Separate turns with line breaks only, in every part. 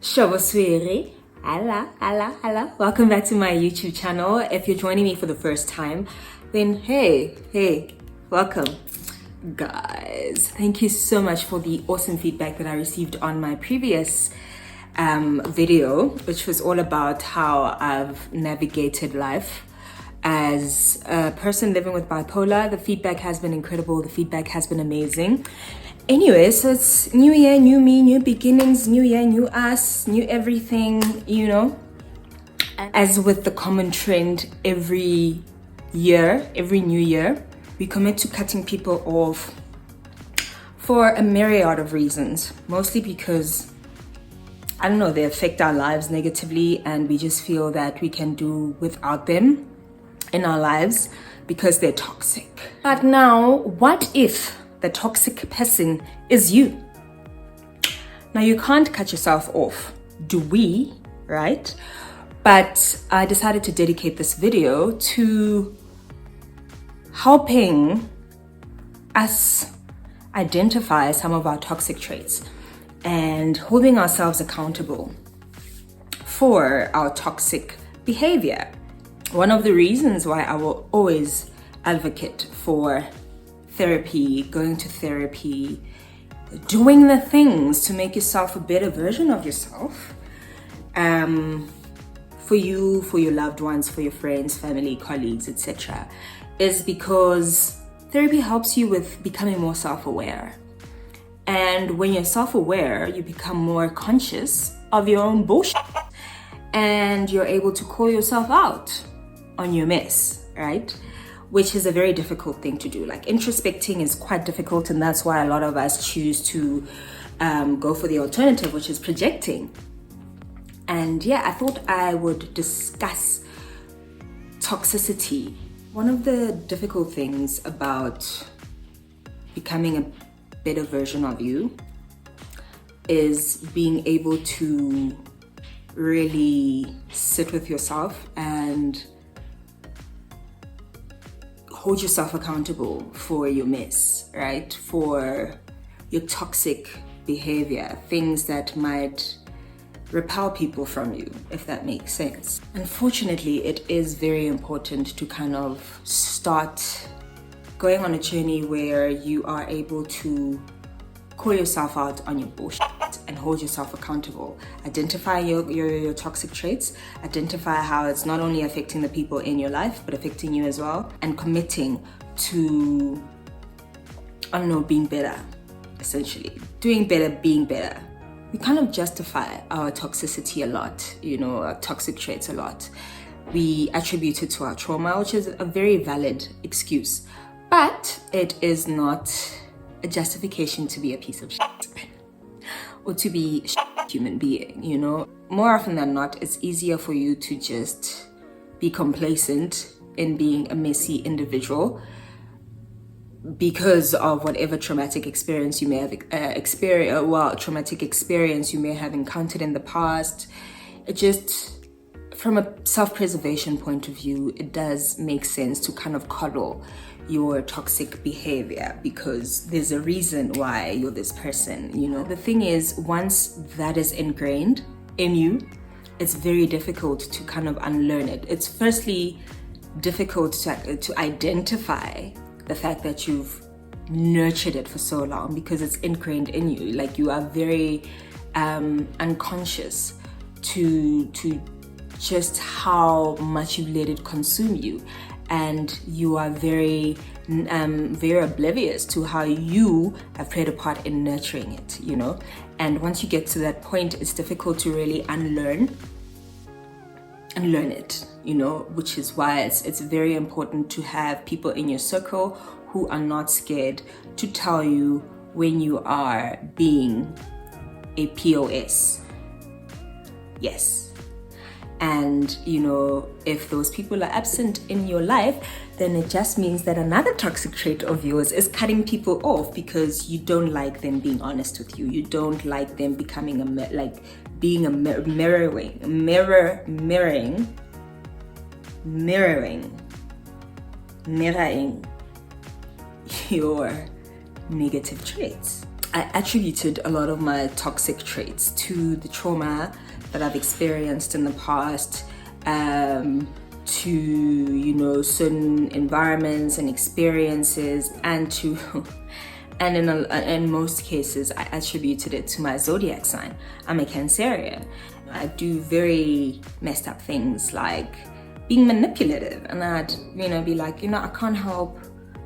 Shaboswiri. Hala. Welcome back to my YouTube channel. If you're joining me for the first time, then hey, welcome. Guys, thank you so much for the awesome feedback that I received on my previous video, which was all about how I've navigated life as a person living with bipolar. The feedback has been incredible. The feedback has been amazing. Anyway, so it's new year, new me, new beginnings, new year, new us, new everything, you know. As with the common trend, every new year, we commit to cutting people off for a myriad of reasons. Mostly because, I don't know, they affect our lives negatively and we just feel that we can do without them in our lives because they're toxic. But now, what if the toxic person is you? Now, you can't cut yourself off, do we, right? But I decided to dedicate this video to helping us identify some of our toxic traits and holding ourselves accountable for our toxic behavior. One of the reasons why I will always advocate for therapy, going to therapy, doing the things to make yourself a better version of yourself, for you, for your loved ones, for your friends, family, colleagues, etc., is because therapy helps you with becoming more self-aware. And when you're self-aware, you become more conscious of your own bullshit and you're able to call yourself out on your mess, right? Which is a very difficult thing to do. Like, introspecting is quite difficult, and that's why a lot of us choose to go for the alternative, which is projecting. And yeah, I thought I would discuss toxicity. One of the difficult things about becoming a better version of you is being able to really sit with yourself and hold yourself accountable for your mess, right? For your toxic behavior, things that might repel people from you, if that makes sense. Unfortunately, it is very important to kind of start going on a journey where you are able to call yourself out on your bullshit and hold yourself accountable. Identify your toxic traits, identify how it's not only affecting the people in your life, but affecting you as well, and committing to, I don't know, being better, essentially. Doing better, being better. We kind of justify our toxicity a lot, you know, our toxic traits a lot. We attribute it to our trauma, which is a very valid excuse, but it is not a justification to be a piece of shit or to be a human being, you know. More often than not, it's easier for you to just be complacent in being a messy individual because of whatever traumatic experience you may have traumatic experience you may have encountered in the past. It just, from a self-preservation point of view, it does make sense to kind of coddle your toxic behavior because there's a reason why you're this person, you know. The thing is, once that is ingrained in you, it's very difficult to kind of unlearn it. It's firstly difficult to identify the fact that you've nurtured it for so long because it's ingrained in you. Like, you are very unconscious to just how much you let it consume you, and you are very oblivious to how you have played a part in nurturing it, you know. And once you get to that point, it's difficult to really unlearn it, you know, which is why it's very important to have people in your circle who are not scared to tell you when you are being a POS. Yes. And, you know, if those people are absent in your life, then it just means that another toxic trait of yours is cutting people off because you don't like them being honest with you. You don't like them becoming mirroring your negative traits. I attributed a lot of my toxic traits to the trauma that I've experienced in the past, to, you know, certain environments and experiences, and to and in most cases I attributed it to my zodiac sign. I'm a Cancerian. I do very messed up things like being manipulative, and I'd, you know, be like, you know, I can't help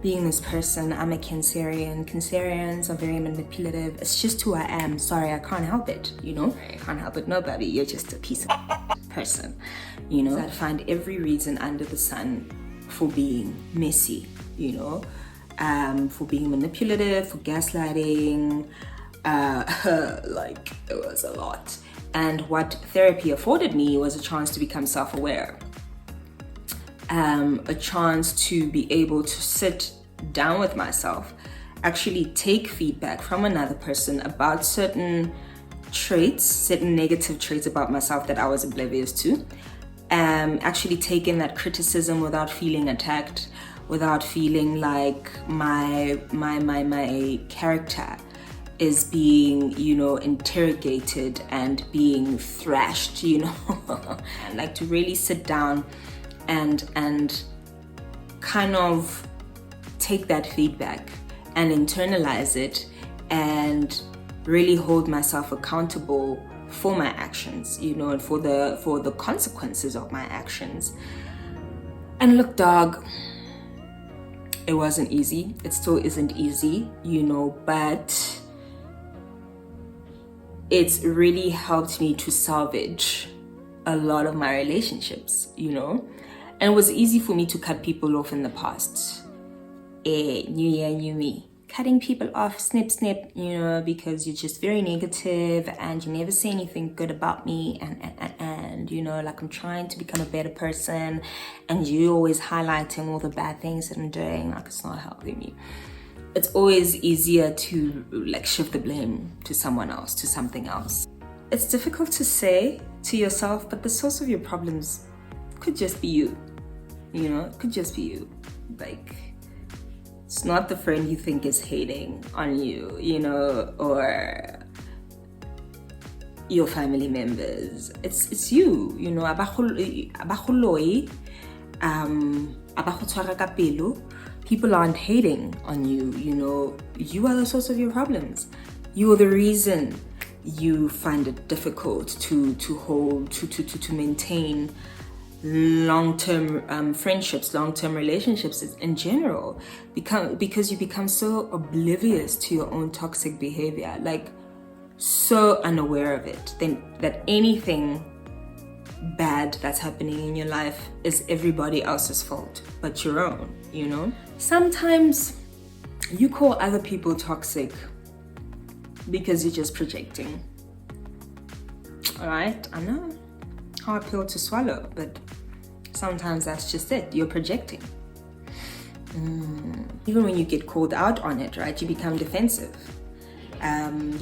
being this person. I'm a Cancerian. Cancerians are very manipulative. It's just who I am. Sorry, I can't help it, you know? I can't help it. Nobody, you're just a piece of person, you know? I'd find every reason under the sun for being messy, you know? For being manipulative, for gaslighting, like, it was a lot. And what therapy afforded me was a chance to become self-aware. A chance to be able to sit down with myself, actually take feedback from another person about certain traits, certain negative traits about myself that I was oblivious to. Actually take in that criticism without feeling attacked, without feeling like my character is being, you know, interrogated and being thrashed, you know. And like to really sit down and kind of take that feedback and internalize it and really hold myself accountable for my actions, you know, and for the consequences of my actions. And look, dog, it wasn't easy. It still isn't easy, you know, but it's really helped me to salvage a lot of my relationships, you know. And it was easy for me to cut people off in the past. New year, new me. Cutting people off, snip, snip, you know, because you're just very negative and you never say anything good about me, and you know, like I'm trying to become a better person and you always highlighting all the bad things that I'm doing, like it's not helping me. It's always easier to like shift the blame to someone else, to something else. It's difficult to say to yourself, but the source of your problems could just be you, you know, it could just be you. Like, it's not the friend you think is hating on you, you know, or your family members. It's you, you know. People aren't hating on you, you know. You are the source of your problems. You are the reason you find it difficult to maintain long-term friendships, long-term relationships in general, because you become so oblivious to your own toxic behavior, like so unaware of it, then that anything bad that's happening in your life is everybody else's fault but your own, you know. Sometimes you call other people toxic because you're just projecting. All right, I know, hard pill to swallow, but sometimes that's just it. You're projecting. Even when you get called out on it, right, you become defensive. And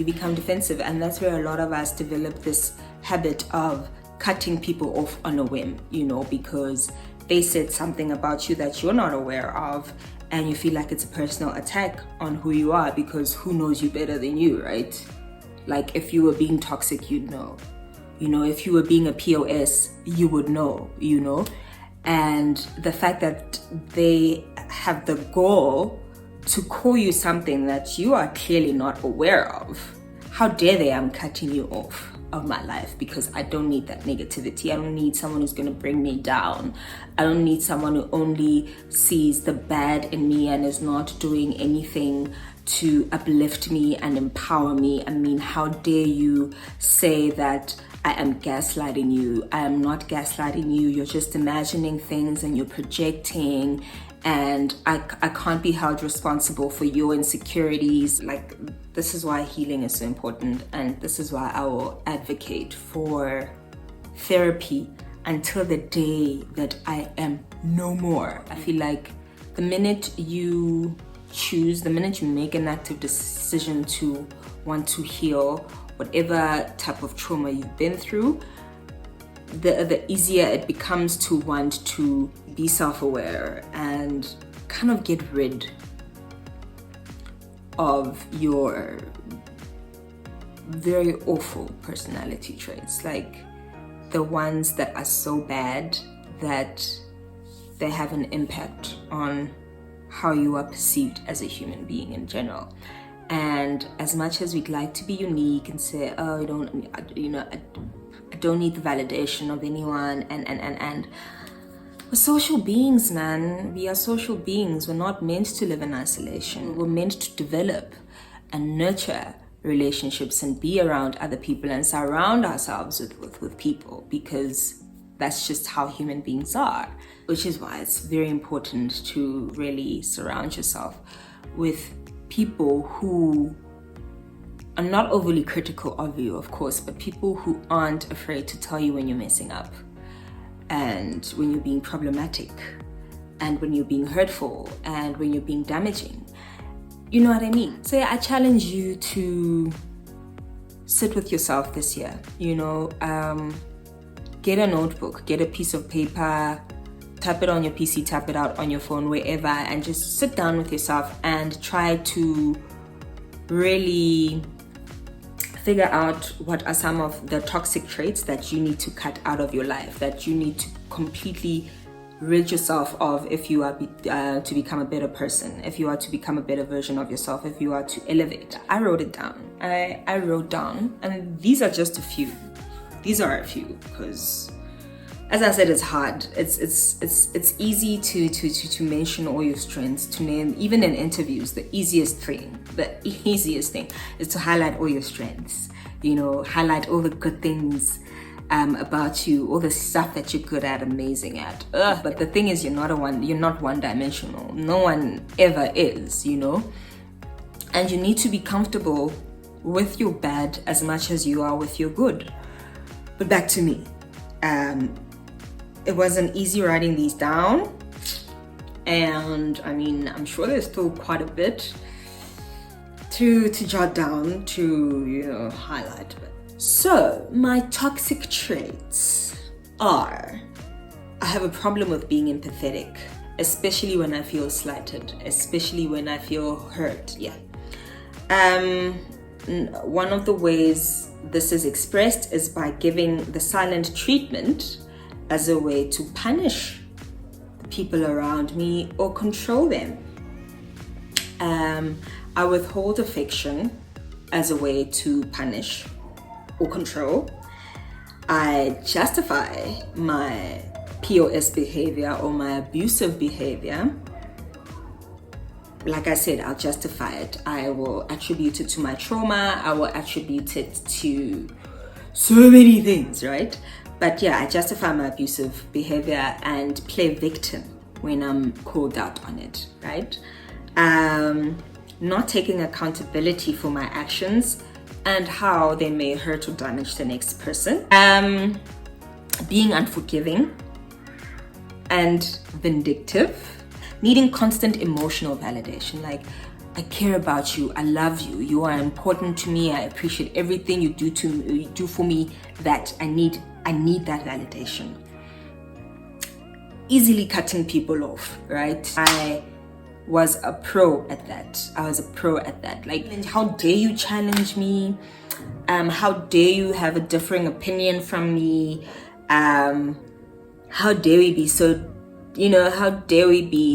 that's where a lot of us develop this habit of cutting people off on a whim, you know, because they said something about you that you're not aware of, and you feel like it's a personal attack on who you are, because who knows you better than you, right? Like, if you were being toxic, you'd know. You know, if you were being a POS, you would know, you know. And the fact that they have the goal to call you something that you are clearly not aware of, how dare they? I'm cutting you off of my life because I don't need that negativity. I don't need someone who's going to bring me down. I don't need someone who only sees the bad in me and is not doing anything to uplift me and empower me. I mean, how dare you say that I am gaslighting you? I am not gaslighting you. You're just imagining things and you're projecting, and I can't be held responsible for your insecurities. Like, this is why healing is so important, and this is why I will advocate for therapy until the day that I am no more. I feel like the minute you make an active decision to want to heal whatever type of trauma you've been through, the easier it becomes to want to be self-aware and kind of get rid of your very awful personality traits, like the ones that are so bad that they have an impact on how you are perceived as a human being in general. And as much as we'd like to be unique and say, oh, I don't need the validation of anyone, and we're social beings, man. We are social beings. We're not meant to live in isolation. We're meant to develop and nurture relationships and be around other people and surround ourselves with people, because that's just how human beings are. Which is why it's very important to really surround yourself with people who are not overly critical of you, of course, but people who aren't afraid to tell you when you're messing up, and when you're being problematic, and when you're being hurtful, and when you're being damaging. You know what I mean? So yeah, I challenge you to sit with yourself this year. Get a notebook, get a piece of paper, tap it on your PC, tap it out on your phone, wherever, and just sit down with yourself and try to really figure out what are some of the toxic traits that you need to cut out of your life, that you need to completely rid yourself of if you are to become a better person, if you are to become a better version of yourself, if you are to elevate. I wrote it down. I wrote down, and these are just a few. These are a few, because as I said, it's hard. It's easy to mention all your strengths, to name, even in interviews, the easiest thing is to highlight all your strengths, highlight all the good things about you, all the stuff that you're good at, amazing at. But the thing is, you're not one-dimensional. No one ever is, and you need to be comfortable with your bad as much as you are with your good. But back to me. It wasn't easy writing these down, and I'm sure there's still quite a bit to jot down, to highlight. So my toxic traits are: I have a problem with being empathetic, especially when I feel slighted, especially when I feel hurt. One of the ways this is expressed is by giving the silent treatment as a way to punish the people around me or control them. I withhold affection as a way to punish or control. I justify my POS behavior or my abusive behavior. Like I said, I'll justify it. I will attribute it to my trauma. I will attribute it to so many things, right? But yeah, I justify my abusive behavior and play victim when I'm called out on it, right? Not taking accountability for my actions and how they may hurt or damage the next person. Being unforgiving and vindictive. Needing constant emotional validation, like, I care about you, I love you, you are important to me, I appreciate everything you do for me, that I need that validation. Easily cutting people off, right? I was a pro at that. Like, how dare you challenge me? How dare you have a differing opinion from me? How dare we be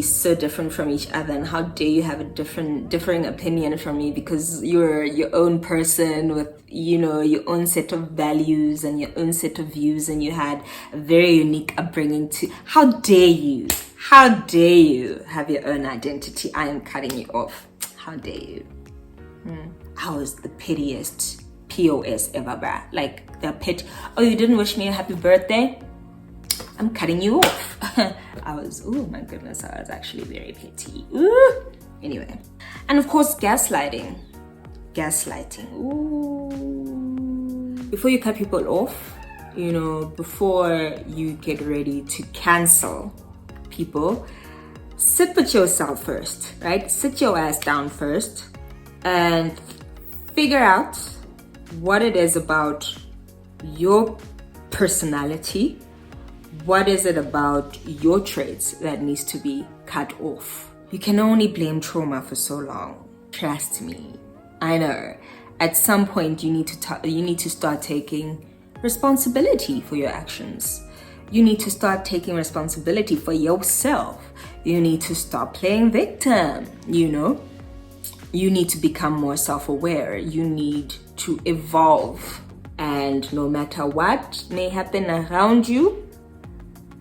so different from each other, and how dare you have a differing opinion from me because you're your own person with your own set of values and your own set of views, and you had a very unique upbringing too. How dare you have your own identity? I am cutting you off. How dare you? I was the pettiest POS ever, bruh. Like, the pet. Oh, you didn't wish me a happy birthday? I'm cutting you off. Oh my goodness, I was actually very petty. Ooh. Anyway. And of course, gaslighting. Ooh. Before you cut people off, before you get ready to cancel people, sit with yourself first, right? Sit your ass down first and figure out what it is about your personality. What is it about your traits that needs to be cut off? You can only blame trauma for so long. Trust me. I know. At some point, you need to start taking responsibility for your actions. You need to start taking responsibility for yourself. You need to stop playing victim, you know? You need to become more self-aware. You need to evolve. And no matter what may happen around you,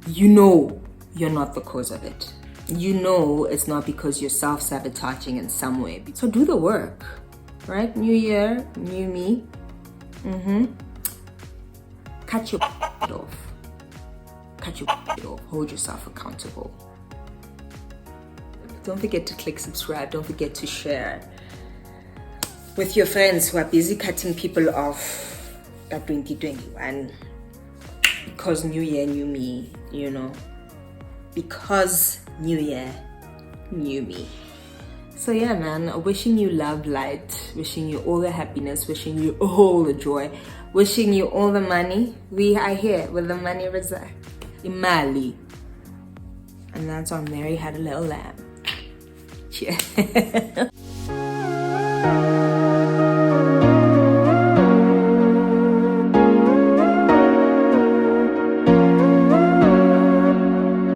you know you're not the cause of it. You know it's not because you're self-sabotaging in some way. So do the work, right? New year, new me. Cut your off. Cut your off. Hold yourself accountable. Don't forget to click subscribe. Don't forget to share with your friends who are busy cutting people off at 2021. Because new year, new me, you know. Because new year, new me. So yeah, man, wishing you love, light, wishing you all the happiness, wishing you all the joy, wishing you all the money. We are here with the money reserve. Imali. And that's on Mary Had a Little Lamb. Cheers.